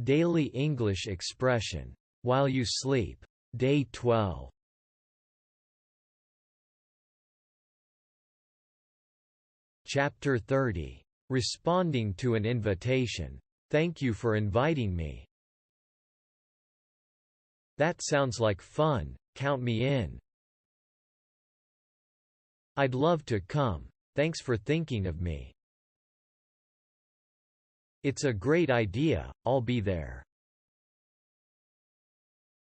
Daily English expression. While you sleep. Day 12. Chapter 30. Responding to an invitation. Thank you for inviting me. That sounds like fun, count me in. I'd love to come. Thanks for thinking of me. It's a great idea, I'll be there.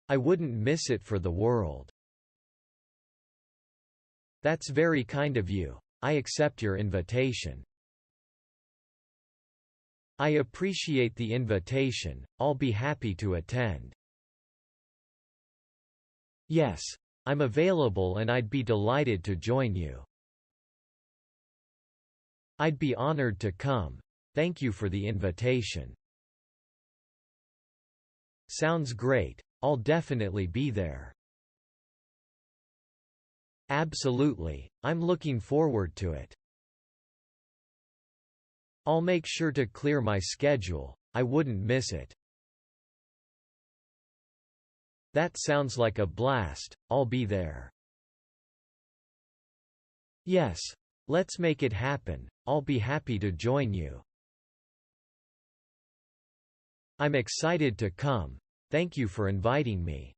I wouldn't miss it for the world. That's very kind of you. I accept your invitation. I appreciate the invitation, I'll be happy to attend. Yes. I'm available and I'd be delighted to join you. I'd be honored to come. Thank you for the invitation. Sounds great. I'll definitely be there. Absolutely. I'm looking forward to it. I'll make sure to clear my schedule. I wouldn't miss it. That sounds like a blast. I'll be there. Yes. Let's make it happen. I'll be happy to join you. I'm excited to come. Thank you for inviting me.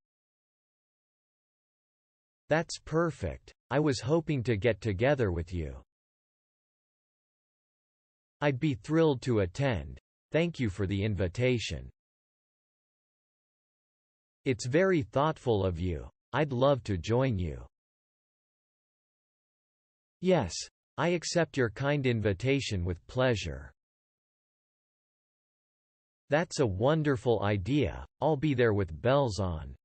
That's perfect. I was hoping to get together with you. I'd be thrilled to attend. Thank you for the invitation. It's very thoughtful of you. I'd love to join you. Yes. I accept your kind invitation with pleasure. That's a wonderful idea. I'll be there with bells on.